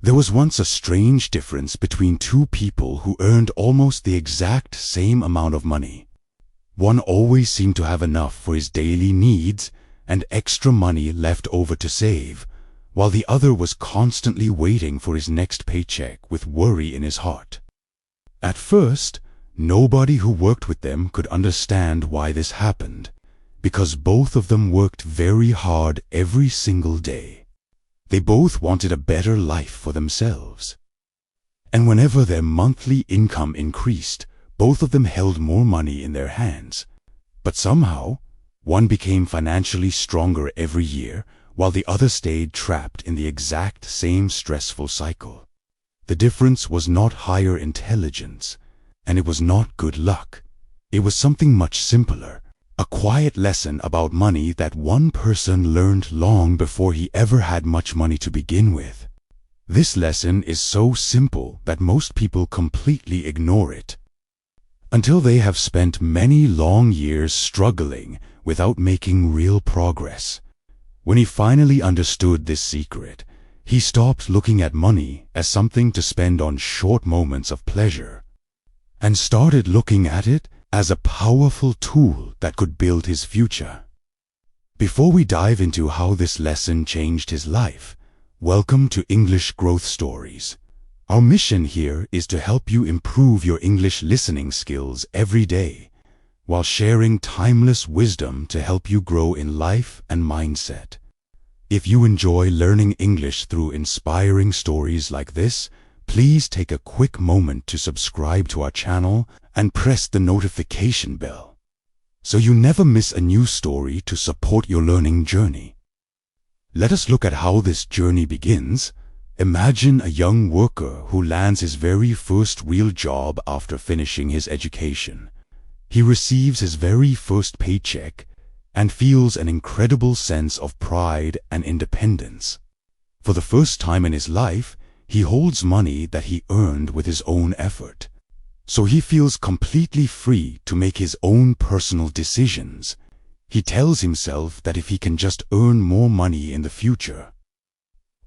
There was once a strange difference between two people who earned almost the exact same amount of money. One always seemed to have enough for his daily needs and extra money left over to save, while the other was constantly waiting for his next paycheck with worry in his heart. At first, nobody who worked with them could understand why this happened, because both of them worked very hard every single day. They both wanted a better life for themselves. And whenever their monthly income increased, both of them held more money in their hands. But somehow, one became financially stronger every year, while the other stayed trapped in the exact same stressful cycle. The difference was not higher intelligence, and it was not good luck. It was something much simpler. A quiet lesson about money that one person learned long before he ever had much money to begin with. This lesson is so simple that most people completely ignore it, until they have spent many long years struggling without making real progress. When he finally understood this secret, he stopped looking at money as something to spend on short moments of pleasure, and started looking at it as a powerful tool that could build his future. Before we dive into how this lesson changed his life, welcome to English Growth Stories. Our mission here is to help you improve your English listening skills every day, while sharing timeless wisdom to help you grow in life and mindset. If you enjoy learning English through inspiring stories like this, please take a quick moment to subscribe to our channel and press the notification bell, so you never miss a new story to support your learning journey. Let us look at how this journey begins. Imagine a young worker who lands his very first real job after finishing his education. He receives his very first paycheck and feels an incredible sense of pride and independence. For the first time in his life, he holds money that he earned with his own effort. So he feels completely free to make his own personal decisions. He tells himself that if he can just earn more money in the future,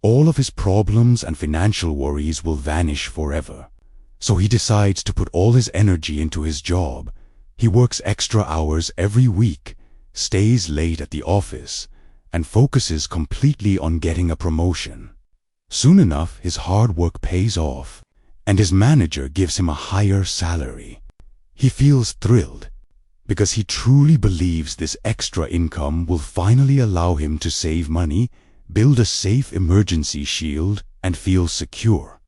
all of his problems and financial worries will vanish forever. So he decides to put all his energy into his job. He works extra hours every week, stays late at the office, and focuses completely on getting a promotion. Soon enough, his hard work pays off, and his manager gives him a higher salary. He feels thrilled, because he truly believes this extra income will finally allow him to save money, build a safe emergency shield, and feel secure.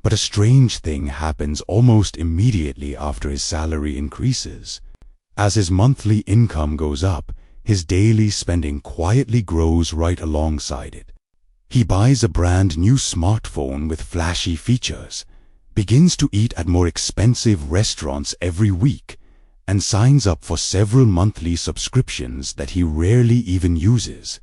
But a strange thing happens almost immediately after his salary increases. As his monthly income goes up, his daily spending quietly grows right alongside it. He buys a brand new smartphone with flashy features, begins to eat at more expensive restaurants every week, and signs up for several monthly subscriptions that he rarely even uses.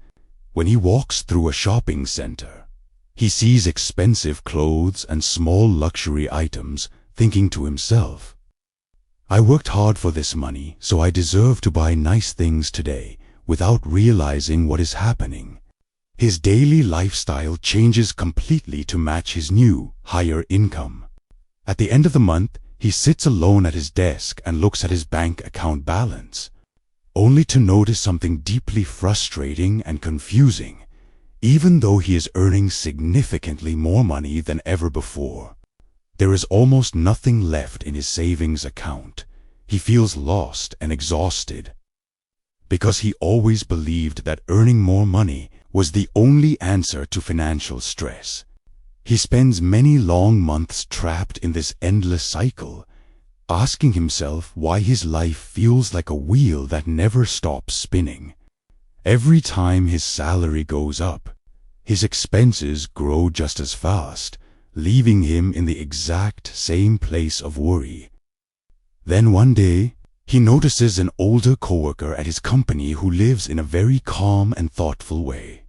When he walks through a shopping center, he sees expensive clothes and small luxury items, thinking to himself, "I worked hard for this money, so I deserve to buy nice things today," without realizing what is happening. His daily lifestyle changes completely to match his new, higher income. At the end of the month, he sits alone at his desk and looks at his bank account balance, only to notice something deeply frustrating and confusing. Even though he is earning significantly more money than ever before, there is almost nothing left in his savings account. He feels lost and exhausted, because he always believed that earning more money was the only answer to financial stress. He spends many long months trapped in this endless cycle, asking himself why his life feels like a wheel that never stops spinning. Every time his salary goes up, his expenses grow just as fast, leaving him in the exact same place of worry. Then one day, he notices an older coworker at his company who lives in a very calm and thoughtful way.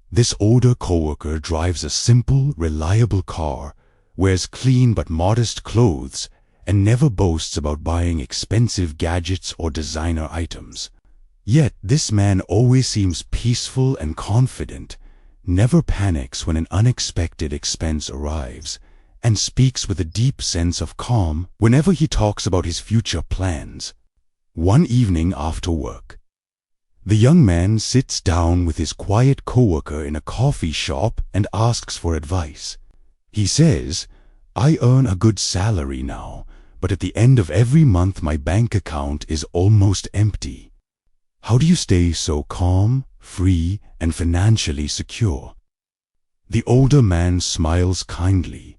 This older coworker drives a simple, reliable car, wears clean but modest clothes, and never boasts about buying expensive gadgets or designer items. Yet this man always seems peaceful and confident, never panics when an unexpected expense arrives, and speaks with a deep sense of calm whenever he talks about his future plans. One evening after work, the young man sits down with his quiet coworker in a coffee shop and asks for advice. He says, "I earn a good salary now, but at the end of every month my bank account is almost empty. How do you stay so calm, free, and financially secure?" The older man smiles kindly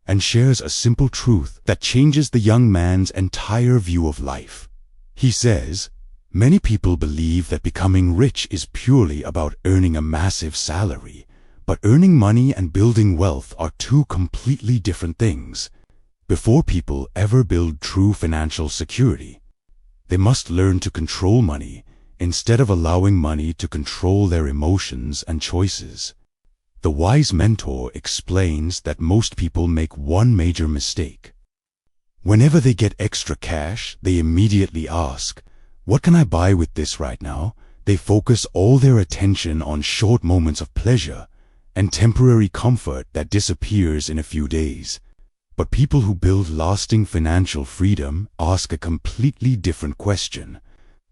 and shares a simple truth that changes the young man's entire view of life. He says, "Many people believe that becoming rich is purely about earning a massive salary, but earning money and building wealth are two completely different things. Before people ever build true financial security, they must learn to control money instead of allowing money to control their emotions and choices." The wise mentor explains that most people make one major mistake. Whenever they get extra cash, they immediately ask, "What can I buy with this right now?" They focus all their attention on short moments of pleasure and temporary comfort that disappears in a few days. But people who build lasting financial freedom ask a completely different question.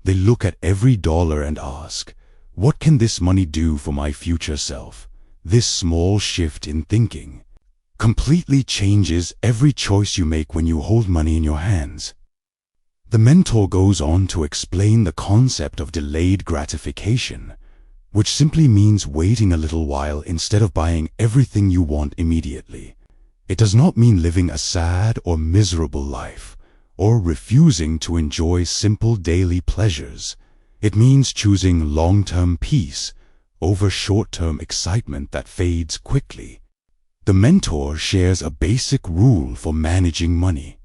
They look at every dollar and ask, "What can this money do for my future self?" This small shift in thinking completely changes every choice you make when you hold money in your hands. The mentor goes on to explain the concept of delayed gratification, which simply means waiting a little while instead of buying everything you want immediately. It does not mean living a sad or miserable life, or refusing to enjoy simple daily pleasures. It means choosing long-term peace over short-term excitement that fades quickly. The mentor shares a basic rule for managing money.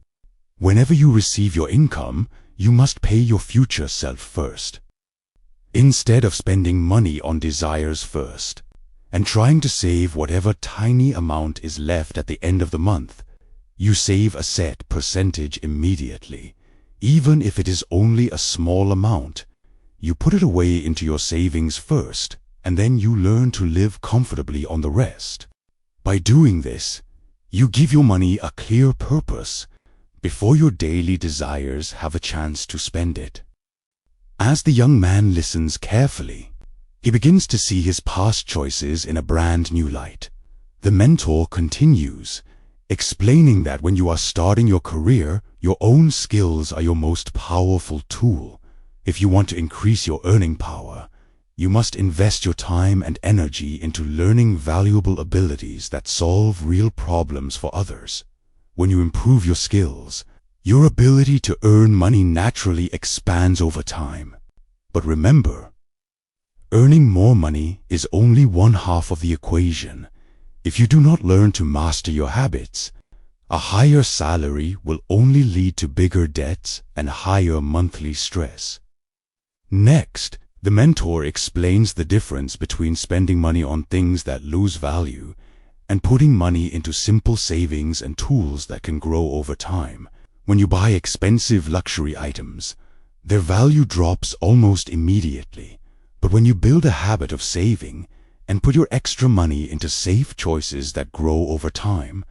Whenever you receive your income, you must pay your future self first. Instead of spending money on desires first, and trying to save whatever tiny amount is left at the end of the month, you save a set percentage immediately. Even if it is only a small amount, you put it away into your savings first, and then you learn to live comfortably on the rest. By doing this, you give your money a clear purpose before your daily desires have a chance to spend it. As the young man listens carefully, he begins to see his past choices in a brand new light. The mentor continues, explaining that when you are starting your career, your own skills are your most powerful tool. If you want to increase your earning power, you must invest your time and energy into learning valuable abilities that solve real problems for others. When you improve your skills, your ability to earn money naturally expands over time. But remember, earning more money is only one half of the equation. If you do not learn to master your habits, a higher salary will only lead to bigger debts and higher monthly stress. Next, the mentor explains the difference between spending money on things that lose value and putting money into simple savings and tools that can grow over time. When you buy expensive luxury items, their value drops almost immediately. But when you build a habit of saving and put your extra money into safe choices that grow over time,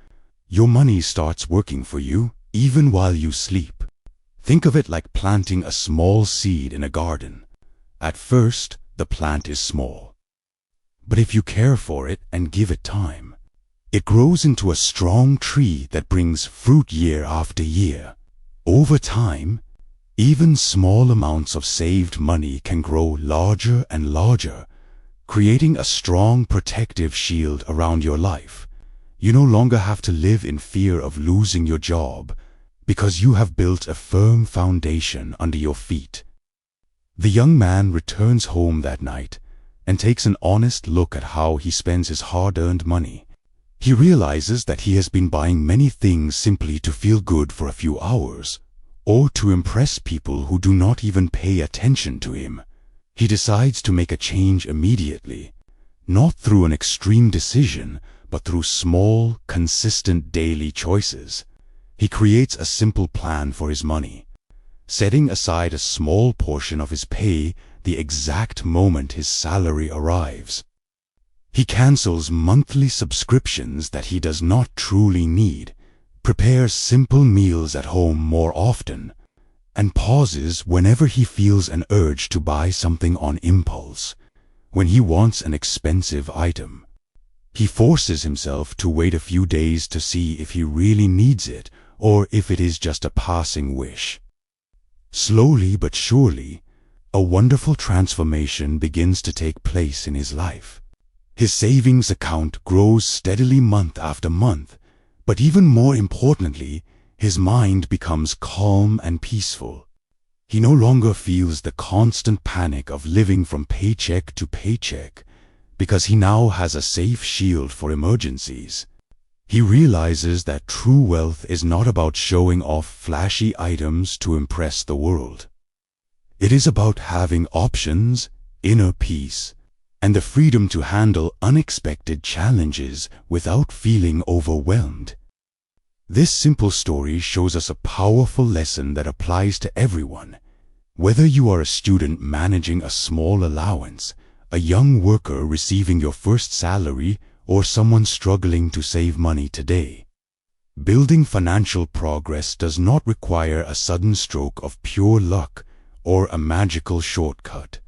your money starts working for you even while you sleep. Think of it like planting a small seed in a garden. At first, the plant is small. But if you care for it and give it time, it grows into a strong tree that brings fruit year after year. Over time, even small amounts of saved money can grow larger and larger, creating a strong protective shield around your life. You no longer have to live in fear of losing your job because you have built a firm foundation under your feet. The young man returns home that night and takes an honest look at how he spends his hard-earned money. He realizes that he has been buying many things simply to feel good for a few hours, or to impress people who do not even pay attention to him. He decides to make a change immediately, not through an extreme decision, but through small, consistent daily choices. He creates a simple plan for his money, setting aside a small portion of his pay the exact moment his salary arrives. He cancels monthly subscriptions that he does not truly need, prepares simple meals at home more often, and pauses whenever he feels an urge to buy something on impulse. When he wants an expensive item, he forces himself to wait a few days to see if he really needs it or if it is just a passing wish. Slowly but surely, a wonderful transformation begins to take place in his life. His savings account grows steadily month after month, but even more importantly, his mind becomes calm and peaceful. He no longer feels the constant panic of living from paycheck to paycheck, because he now has a safe shield for emergencies. He realizes that true wealth is not about showing off flashy items to impress the world. It is about having options, inner peace, and the freedom to handle unexpected challenges without feeling overwhelmed. This simple story shows us a powerful lesson that applies to everyone. Whether you are a student managing a small allowance, a young worker receiving your first salary, or someone struggling to save money today, building financial progress does not require a sudden stroke of pure luck or a magical shortcut.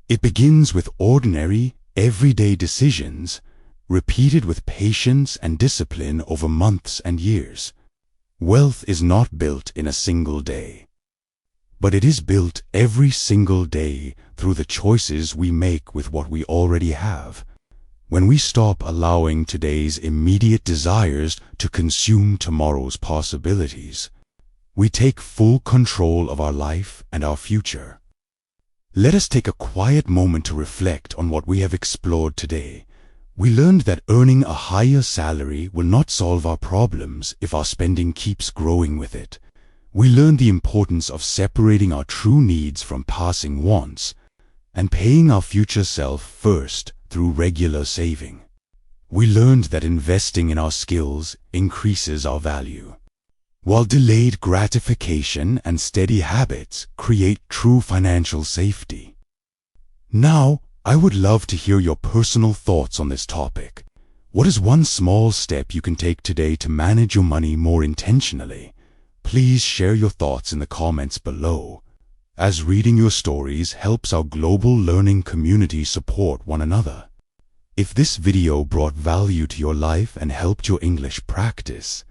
It begins with ordinary, everyday decisions, repeated with patience and discipline over months and years. Wealth is not built in a single day, but it is built every single day through the choices we make with what we already have. When we stop allowing today's immediate desires to consume tomorrow's possibilities, we take full control of our life and our future. Let us take a quiet moment to reflect on what we have explored today. We learned that earning a higher salary will not solve our problems if our spending keeps growing with it. We learned the importance of separating our true needs from passing wants and paying our future self first through regular saving. We learned that investing in our skills increases our value, while delayed gratification and steady habits create true financial safety. Now, I would love to hear your personal thoughts on this topic. What is one small step you can take today to manage your money more intentionally? Please share your thoughts in the comments below, as reading your stories helps our global learning community support one another. If this video brought value to your life and helped your English practice,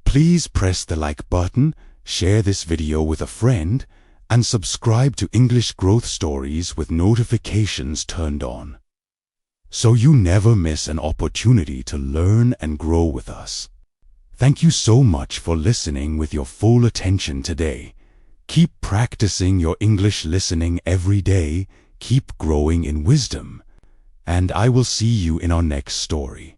please press the like button, share this video with a friend, and subscribe to English Growth Stories with notifications turned on, so you never miss an opportunity to learn and grow with us. Thank you so much for listening with your full attention today. Keep practicing your English listening every day, keep growing in wisdom, and I will see you in our next story.